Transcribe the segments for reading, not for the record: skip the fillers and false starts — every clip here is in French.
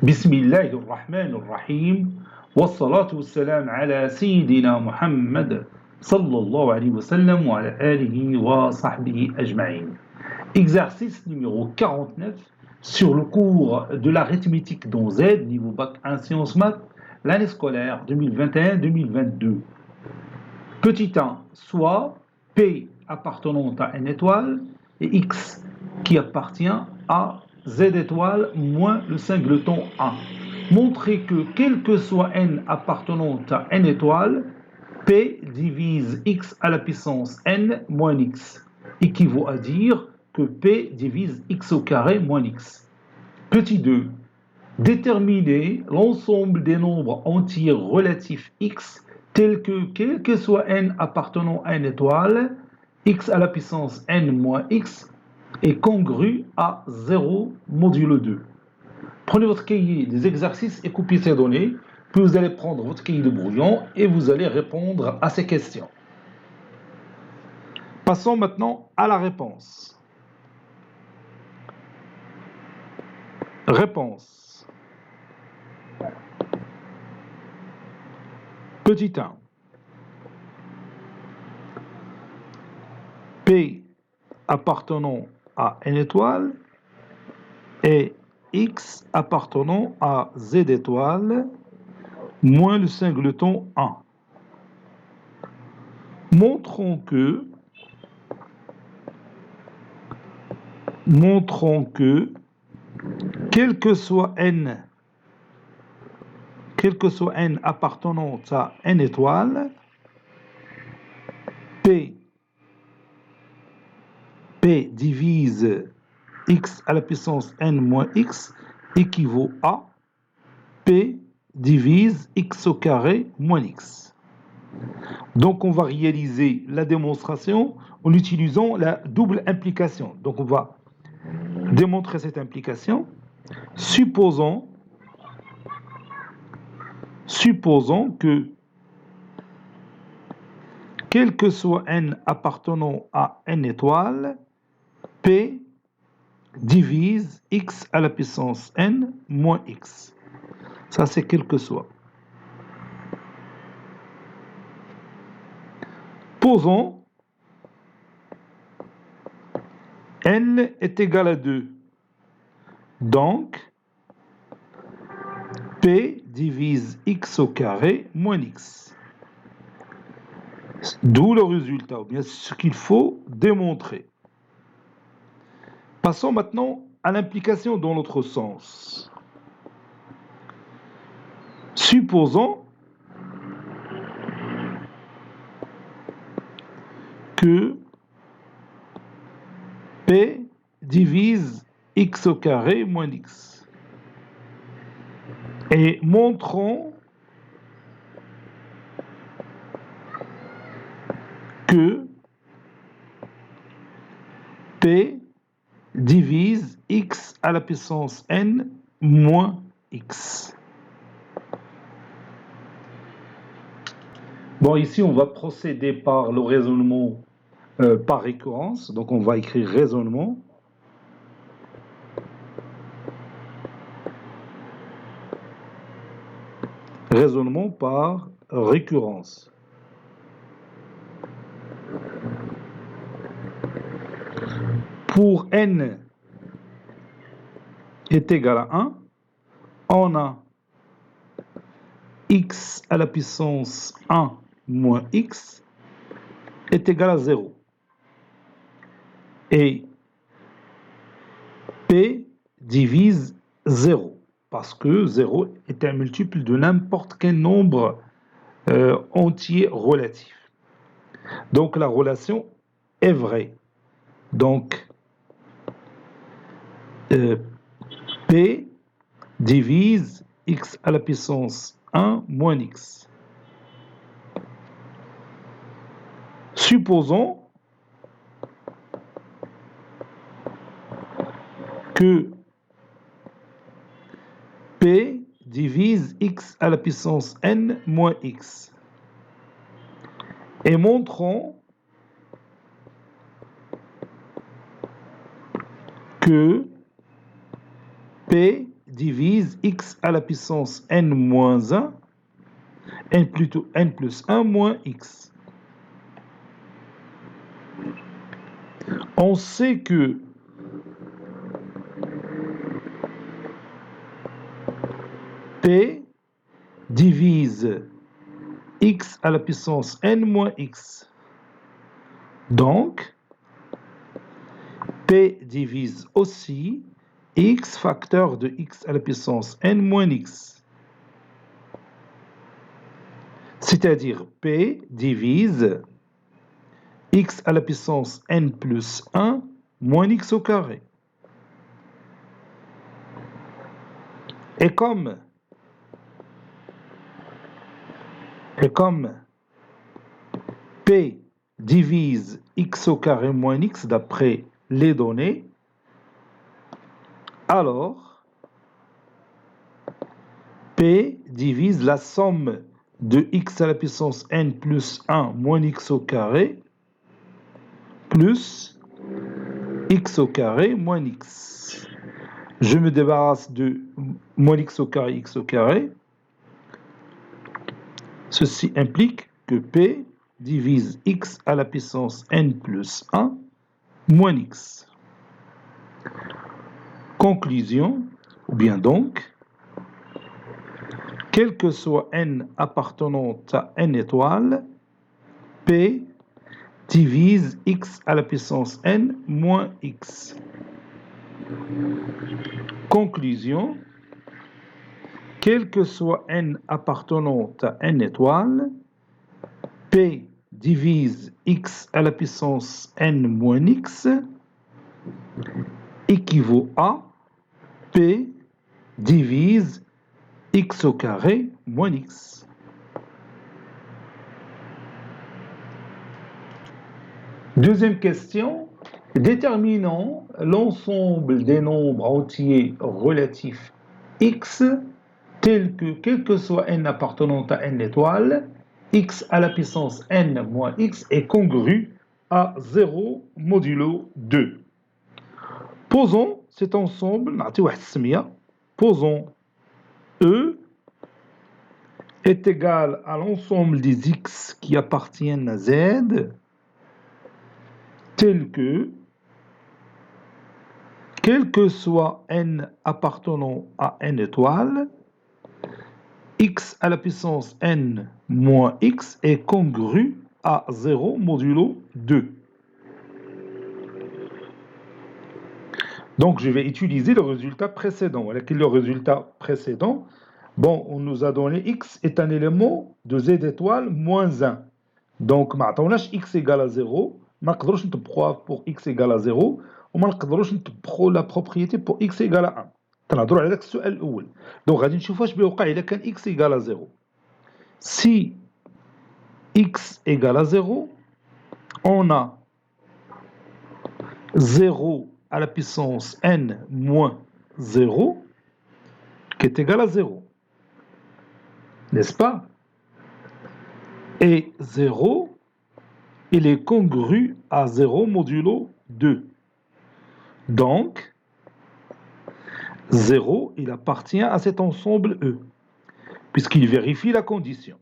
بسم الله الرحمن الرحيم والصلاة والسلام على سيدنا محمد صلى الله عليه وسلم وعلى آله وصحبه أجمعين. Exercice numéro 49 sur le cours de l'arithmétique dans Z, niveau bac 1 sciences maths, l'année scolaire 2021-2022. Petit 1, soit P appartenant à n étoile et X qui appartient à Z étoile moins le singleton 1. Montrez que quel que soit n appartenant à n étoile, P divise x à la puissance n moins x équivaut à dire que P divise x au carré moins x. Petit 2. Déterminer l'ensemble des nombres entiers relatifs x tels que quel que soit n appartenant à n étoile, x à la puissance n moins x est congru à 0 modulo 2. Prenez votre cahier des exercices et copiez ces données, puis vous allez prendre votre cahier de brouillon et vous allez répondre à ces questions. Passons maintenant à la réponse. Réponse. Petit 1. P appartenant à n étoile et x appartenant à z étoile moins le singleton 1. Montrons que quel que soit n appartenant à n étoile, P divise x à la puissance n moins x équivaut à P divise x au carré moins x. Donc on va réaliser la démonstration en utilisant la double implication. Donc on va démontrer cette implication. Supposons que quel que soit n appartenant à n étoile, P divise x à la puissance n moins x. Ça, c'est quel que soit. Posons n est égal à 2. Donc, P divise x au carré moins x. D'où le résultat, ou bien ce qu'il faut démontrer. Passons maintenant à l'implication dans l'autre sens. Supposons que P divise x au carré moins x. Et montrons que P divise x à la puissance n moins x. Bon, ici, on va procéder par le raisonnement par récurrence. Donc, on va écrire raisonnement. Raisonnement par récurrence. Pour n est égal à 1, on a x à la puissance 1 moins x est égal à 0. Et P divise 0, parce que 0 est un multiple de n'importe quel nombre entier relatif. Donc la relation est vraie. Donc P divise x à la puissance 1 moins x. Supposons que P divise x à la puissance n moins x. Et montrons que P divise x à la puissance n moins 1, n plutôt n plus 1 moins x. On sait que P divise x à la puissance n moins x. Donc, P divise aussi x facteur de x à la puissance n moins x. C'est-à-dire P divise x à la puissance n plus 1 moins x au carré. Et comme P divise x au carré moins x d'après les données, alors P divise la somme de x à la puissance n plus 1 moins x au carré plus x au carré moins x. Je me débarrasse de moins x au carré, x au carré. Ceci implique que P divise x à la puissance n plus 1 moins x. Conclusion, ou bien donc, quel que soit n appartenant à n étoiles, P divise x à la puissance n moins x. Conclusion, quel que soit n appartenant à n étoiles, P divise x à la puissance n moins x équivaut à P divise x au carré moins x. Deuxième question, déterminons l'ensemble des nombres entiers relatifs x tels que, quel que soit n appartenant à n étoiles, x à la puissance n moins x est congru à 0 modulo 2. Posons cet ensemble, posons E est égal à l'ensemble des x qui appartiennent à z, tel que, quel que soit n appartenant à n étoiles, x à la puissance n moins x est congru à 0 modulo 2. Donc, je vais utiliser le résultat précédent. Le résultat précédent, bon, on nous a donné x est un élément de z étoile moins 1. Donc, ما عطاوناش x égale à 0, ما نقدروش نطبقوها pour x égale à 0, وما نقدروش نطبقوا la propriété pour x égale à 1. تنهضروا على ذاك السؤال الأول. Donc, غادي نشوفوا اش بيوقع إذا كان x égale à 0. Si x égale à 0, on a 0 à la puissance n moins 0 qui est égal à 0. N'est-ce pas? Et 0, il est congru à 0 modulo 2. Donc, 0, il appartient à cet ensemble E, puisqu'il vérifie la condition.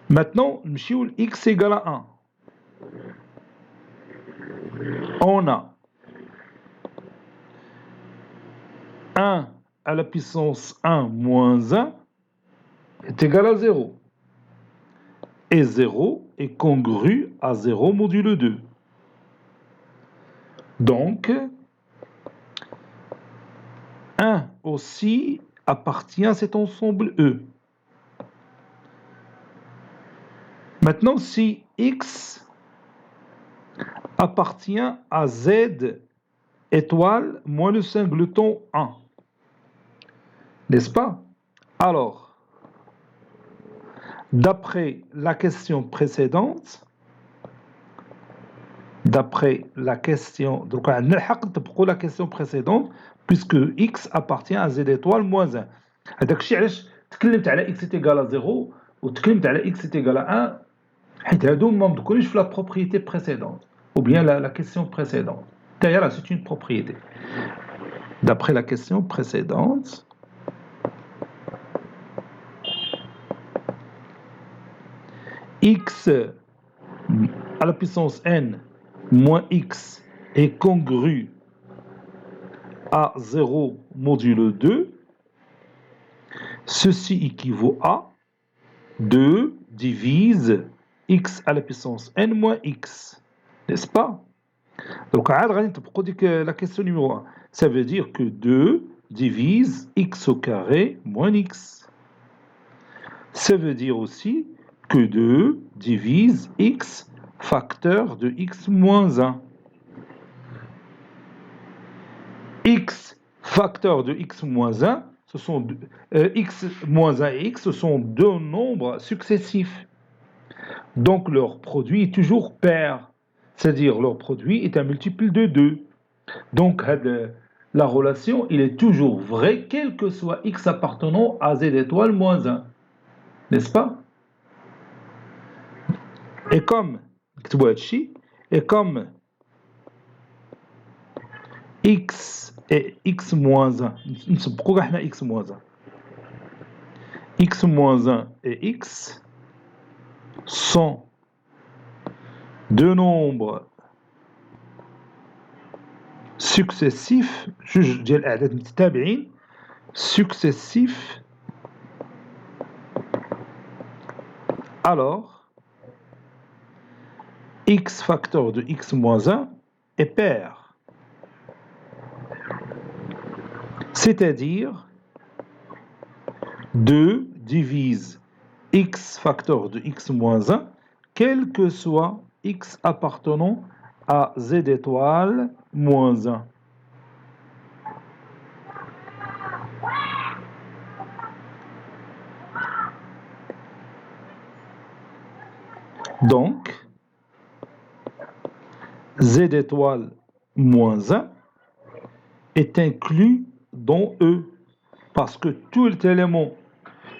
Maintenant, x égale à 1. On a 1 à la puissance 1 moins 1 est égal à 0. Et 0 est congru à 0 modulo 2. Donc, 1 aussi appartient à cet ensemble E. Maintenant, si x appartient à z étoile moins le singleton 1, n'est-ce pas? Alors, d'après la question précédente, donc on a la question précédente, puisque x appartient à z étoile moins 1. هذاك الشيء علاش تكلمت على x est égal à 0 وتكلمت على x est égal à 1 حيت هادو ما مذكورينش في la propriété précédente ou bien la question précédente. D'ailleurs, là, c'est une propriété. D'après la question précédente, x à la puissance n moins x est congru à 0 modulo 2, ceci équivaut à 2 divise x à la puissance n moins x, n'est-ce pas? Donc, la question numéro 1, ça veut dire que 2 divise x au carré moins x. Ça veut dire aussi que 2 divise x facteur de x moins 1. X facteur de x moins 1, ce sont x moins 1 et x, ce sont deux nombres successifs. Donc leur produit est toujours pair, c'est-à-dire leur produit est un multiple de 2. Donc la relation, il est toujours vrai, quel que soit x appartenant à z étoile moins 1. N'est-ce pas? Et comme x et x moins 1, pourquoi on a x moins 1? X moins 1 et x sont deux nombres successifs, جوج ديال الأعداد متتابعين successifs, alors x facteur de x moins 1 est pair. C'est-à-dire 2 divise x facteur de x moins 1, quel que soit x appartenant à z étoile moins 1. Donc, z étoile moins 1 est inclus dans E, parce que tout élément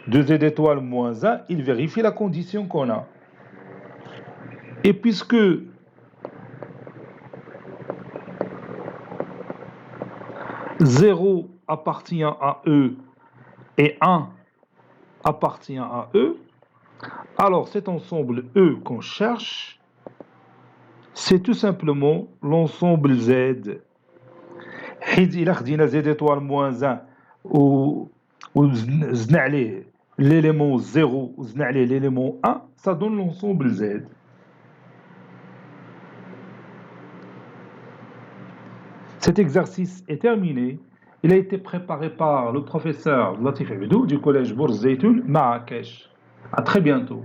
de z étoile moins 1, il vérifie la condition qu'on a. Et puisque 0 appartient à E et 1 appartient à E, alors cet ensemble E qu'on cherche, c'est tout simplement l'ensemble Z. حيت إلا خدينا Z étoile moins 1 وزدنا عليه l'élément 0 وزدنا عليه l'élément 1, ça donne l'ensemble Z. Cet exercice est terminé. Il a été préparé par le professeur Latif Abdou du collège Bourz Zeytoun, Marrakech. À très bientôt.